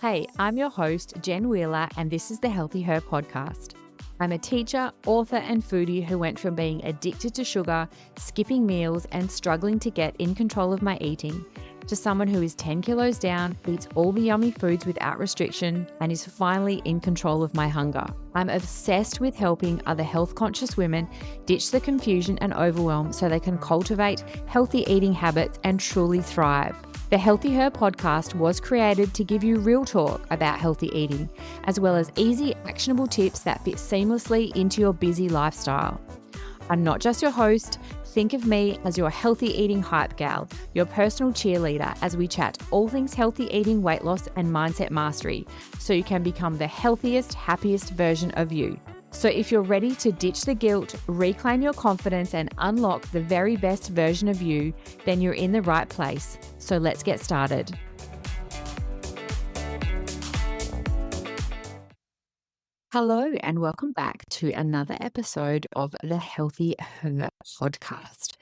Hey, I'm your host, Jen Wheeler, and this is the Healthy Her podcast. I'm a teacher, author, and foodie who went from being addicted to sugar, skipping meals, and struggling to get in control of my eating to someone who is 10 kilos down, eats all the yummy foods without restriction, and is finally in control of my hunger. I'm obsessed with helping other health conscious women ditch the confusion and overwhelm so they can cultivate healthy eating habits and truly thrive. The Healthy Her podcast was created to give you real talk about healthy eating, as well as easy, actionable tips that fit seamlessly into your busy lifestyle. I'm not just your host. Think of me as your healthy eating hype gal, your personal cheerleader as we chat all things healthy eating, weight loss, and mindset mastery so you can become the healthiest, happiest version of you. So if you're ready to ditch the guilt, reclaim your confidence, and unlock the very best version of you, then you're in the right place. So let's get started. Hello, and welcome back to another episode of the Healthy Her podcast.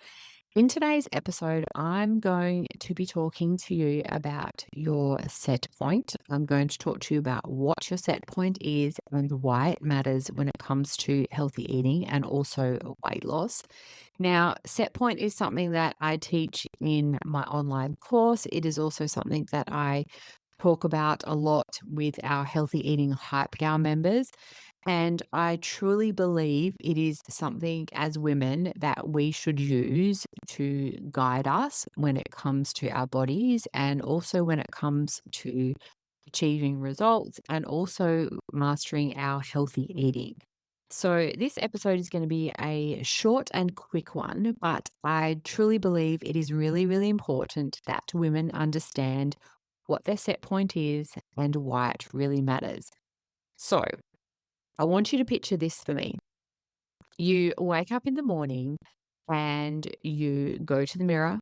In today's episode, I'm going to be talking to you about your set point. I'm going to talk to you about what your set point is and why it matters when it comes to healthy eating and also weight loss. Now, set point is something that I teach in my online course. It is also something that I talk about a lot with our healthy eating hype gal members. And I truly believe it is something as women that we should use to guide us when it comes to our bodies and also when it comes to achieving results and also mastering our healthy eating. So, this episode is going to be a short and quick one, but I truly believe it is really, really important that women understand what their set point is and why it really matters. So, I want you to picture this for me. You wake up in the morning and you go to the mirror.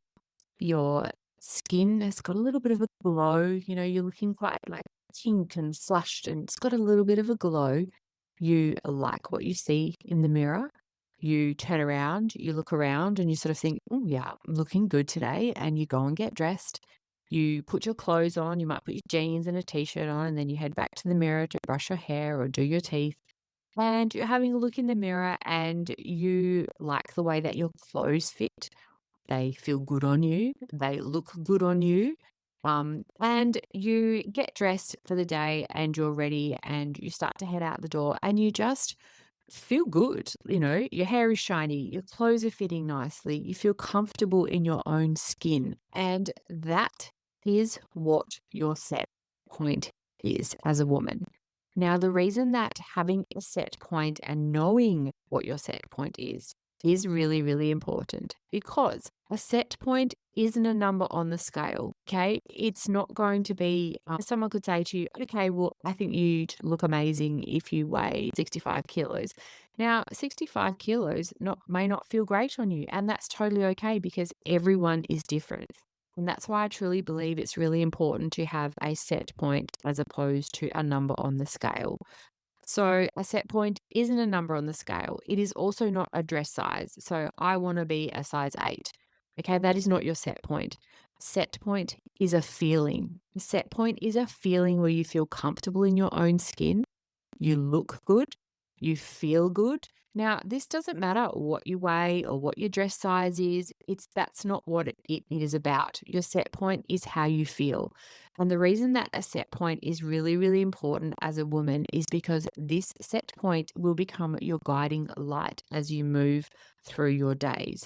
Your skin has got a little bit of a glow. You're looking quite like pink and flushed, and it's got a little bit of a glow. You like what you see in the mirror. You turn around, you look around, and you sort of think, oh, yeah, I'm looking good today. And you go and get dressed. You put your clothes on. You might put your jeans and a t shirt on, and then you head back to the mirror to brush your hair or do your teeth. And you're having a look in the mirror and you like the way that your clothes fit. They feel good on you. They look good on you. And you get dressed for the day and you're ready and you start to head out the door and you just feel good. Your hair is shiny, your clothes are fitting nicely, you feel comfortable in your own skin. And that is what your set point is as a woman. Now, the reason that having a set point and knowing what your set point is really, really important because a set point isn't a number on the scale, okay? It's not going to be, someone could say to you, okay, well, I think you'd look amazing if you weigh 65 kilos. Now, 65 kilos may not feel great on you, and that's totally okay because everyone is different. And that's why I truly believe it's really important to have a set point as opposed to a number on the scale. So, a set point isn't a number on the scale. It is also not a dress size. So, I want to be a size 8. Okay, that is not your set point. Set point is a feeling. A set point is a feeling where you feel comfortable in your own skin, you look good, you feel good. Now, this doesn't matter what you weigh or what your dress size is. That's not what it is about. Your set point is how you feel. And the reason that a set point is really, really important as a woman is because this set point will become your guiding light as you move through your days.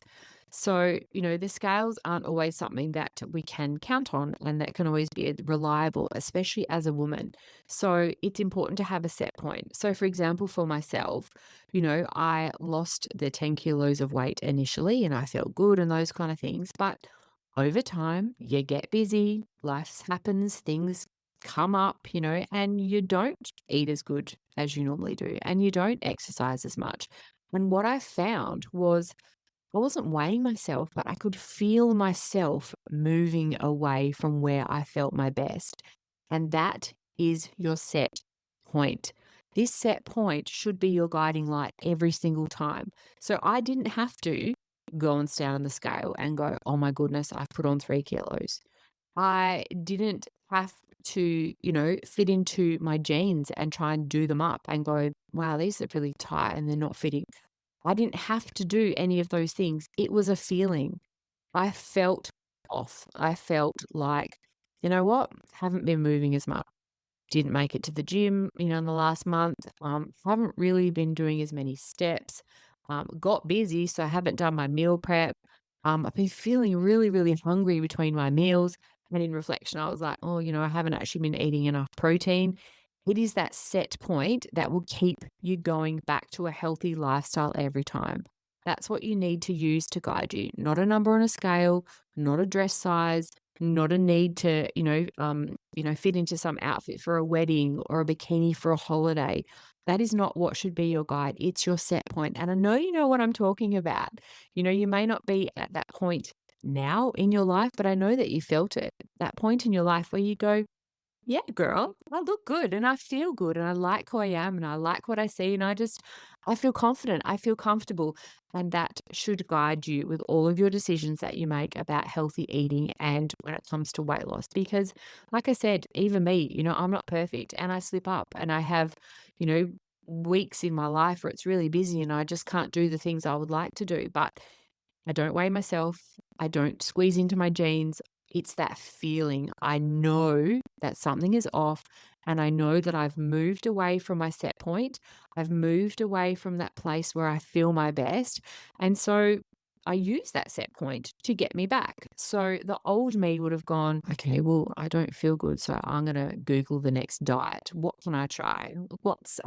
So, the scales aren't always something that we can count on and that can always be reliable, especially as a woman. So, it's important to have a set point. So, for example, for myself, I lost the 10 kilos of weight initially and I felt good and those kind of things. But over time, you get busy, life happens, things come up, and you don't eat as good as you normally do and you don't exercise as much. And what I found was I wasn't weighing myself, but I could feel myself moving away from where I felt my best. And that is your set point. This set point should be your guiding light every single time. So I didn't have to go and stand on the scale and go, oh my goodness, I've put on 3 kilos. I didn't have to, fit into my jeans and try and do them up and go, wow, these are really tight and they're not fitting. I didn't have to do any of those things. It was a feeling. I felt off. I felt like, you know what? Haven't been moving as much. Didn't make it to the gym, in the last month. Haven't really been doing as many steps. Got busy, so I haven't done my meal prep. I've been feeling really, really hungry between my meals. And in reflection, I was like, oh, I haven't actually been eating enough protein. It is that set point that will keep you going back to a healthy lifestyle every time. That's what you need to use to guide you, not a number on a scale, not a dress size, not a need to, fit into some outfit for a wedding or a bikini for a holiday. That is not what should be your guide. It's your set point. And I know you know what I'm talking about. You may not be at that point now in your life, but I know that you felt it. That point in your life where you go, yeah, girl, I look good and I feel good and I like who I am and I like what I see and I feel confident, I feel comfortable. And that should guide you with all of your decisions that you make about healthy eating and when it comes to weight loss. Because, like I said, even me, I'm not perfect and I slip up and I have, you know, weeks in my life where it's really busy and I just can't do the things I would like to do. But I don't weigh myself. I don't squeeze into my jeans. It's that feeling. I know that something is off and I know that I've moved away from my set point. I've moved away from that place where I feel my best. And so I use that set point to get me back. So the old me would have gone, okay, well, I don't feel good, so I'm gonna Google the next diet. What can I try? What's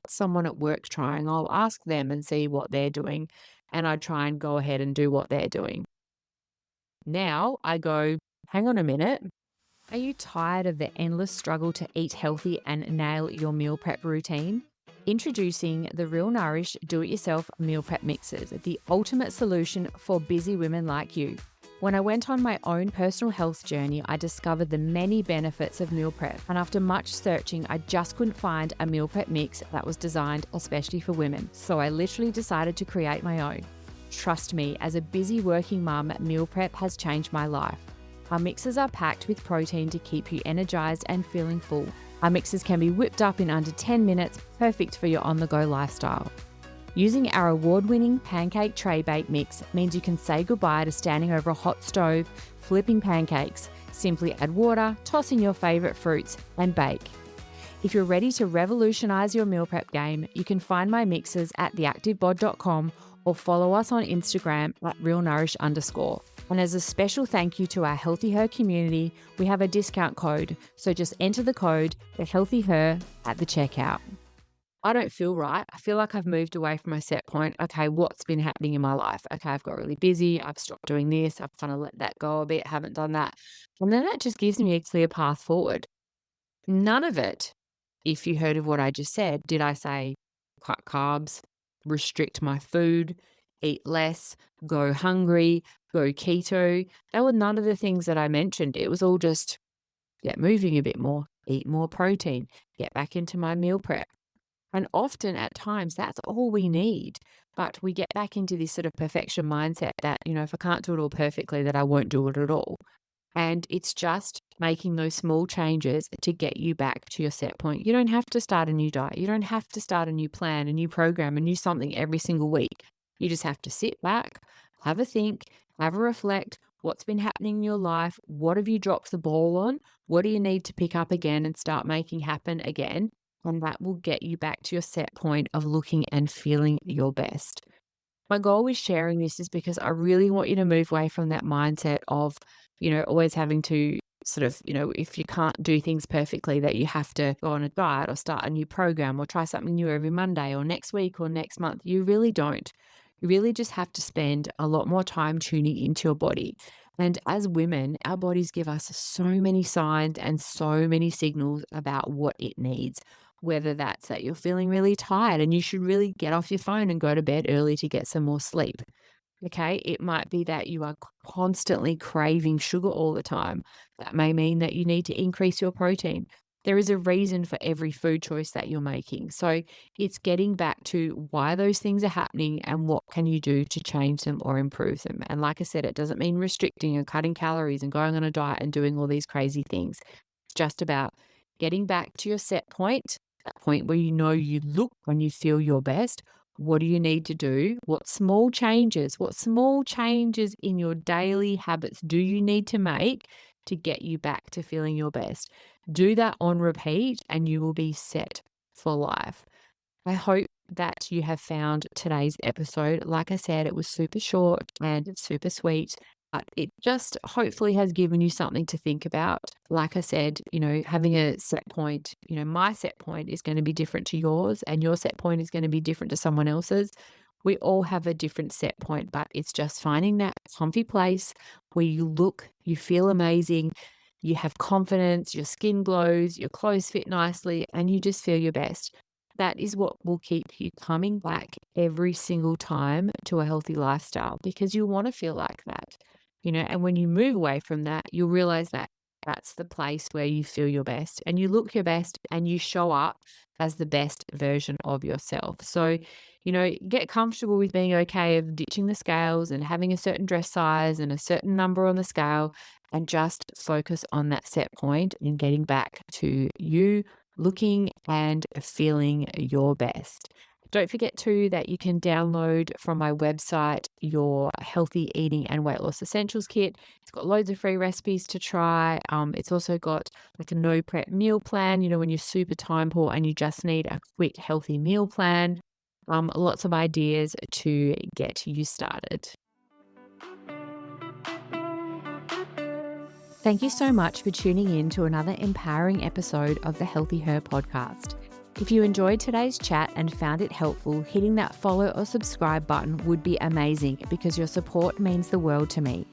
someone at work trying? I'll ask them and see what they're doing. And I try and go ahead and do what they're doing. Now I go, hang on a minute. Are you tired of the endless struggle to eat healthy and nail your meal prep routine? Introducing the Real Nourish Do-It-Yourself Meal Prep Mixes, the ultimate solution for busy women like you. When I went on my own personal health journey, I discovered the many benefits of meal prep, and after much searching, I just couldn't find a meal prep mix that was designed especially for women. So I literally decided to create my own. Trust me, as a busy working mum, meal prep has changed my life. Our mixes are packed with protein to keep you energized and feeling full. Our mixes can be whipped up in under 10 minutes, perfect for your on-the-go lifestyle. Using our award-winning pancake tray bake mix means you can say goodbye to standing over a hot stove, flipping pancakes. Simply add water, toss in your favorite fruits, and bake. If you're ready to revolutionize your meal prep game, you can find my mixes at theactivebod.com or follow us on Instagram at realnourish_. And as a special thank you to our Healthy Her community, we have a discount code. So just enter the code, the Healthy Her, at the checkout. I don't feel right. I feel like I've moved away from my set point. Okay, what's been happening in my life? Okay, I've got really busy. I've stopped doing this. I've kind of let that go a bit, haven't done that. And then that just gives me a clear path forward. None of it, if you heard of what I just said, did I say cut carbs, restrict my food, eat less, go hungry, go keto. That were none of the things that I mentioned. It was all just get moving a bit more, eat more protein, get back into my meal prep. And often at times that's all we need. But we get back into this sort of perfection mindset that, if I can't do it all perfectly, that I won't do it at all. And it's just making those small changes to get you back to your set point. You don't have to start a new diet. You don't have to start a new plan, a new program, a new something every single week. You just have to sit back, have a think, have a reflect. What's been happening in your life? What have you dropped the ball on? What do you need to pick up again and start making happen again? And that will get you back to your set point of looking and feeling your best. My goal with sharing this is because I really want you to move away from that mindset of, always having to sort of, if you can't do things perfectly, that you have to go on a diet or start a new program or try something new every Monday or next week or next month. You really don't. You really just have to spend a lot more time tuning into your body. And as women, our bodies give us so many signs and so many signals about what it needs. Whether that's that you're feeling really tired and you should really get off your phone and go to bed early to get some more sleep. Okay, it might be that you are constantly craving sugar all the time. That may mean that you need to increase your protein. There is a reason for every food choice that you're making. So it's getting back to why those things are happening and what can you do to change them or improve them. And like I said, it doesn't mean restricting and cutting calories and going on a diet and doing all these crazy things. It's just about getting back to your set point, that point where you know you look when you feel your best. What do you need to do? What small changes in your daily habits do you need to make to get you back to feeling your best? Do that on repeat and you will be set for life. I hope that you have found today's episode. Like I said, it was super short and super sweet, but it just hopefully has given you something to think about. Like I said, having a set point, my set point is going to be different to yours, and your set point is going to be different to someone else's. We all have a different set point, but it's just finding that comfy place where you look, you feel amazing, you have confidence, your skin glows, your clothes fit nicely, and you just feel your best. That is what will keep you coming back every single time to a healthy lifestyle, because you want to feel like that, and when you move away from that, you'll realize that that's the place where you feel your best and you look your best and you show up as the best version of yourself. So, get comfortable with being okay of ditching the scales and having a certain dress size and a certain number on the scale, and just focus on that set point and getting back to you looking and feeling your best. Don't forget too that you can download from my website your healthy eating and weight loss essentials kit. It's got loads of free recipes to try. It's also got like a no prep meal plan, when you're super time poor and you just need a quick healthy meal plan. Lots of ideas to get you started. Thank you so much for tuning in to another empowering episode of the Healthy Her podcast. If you enjoyed today's chat and found it helpful, hitting that follow or subscribe button would be amazing, because your support means the world to me.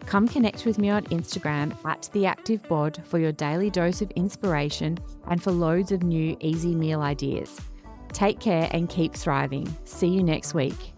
Come connect with me on Instagram @theactivebod for your daily dose of inspiration and for loads of new easy meal ideas. Take care and keep thriving. See you next week.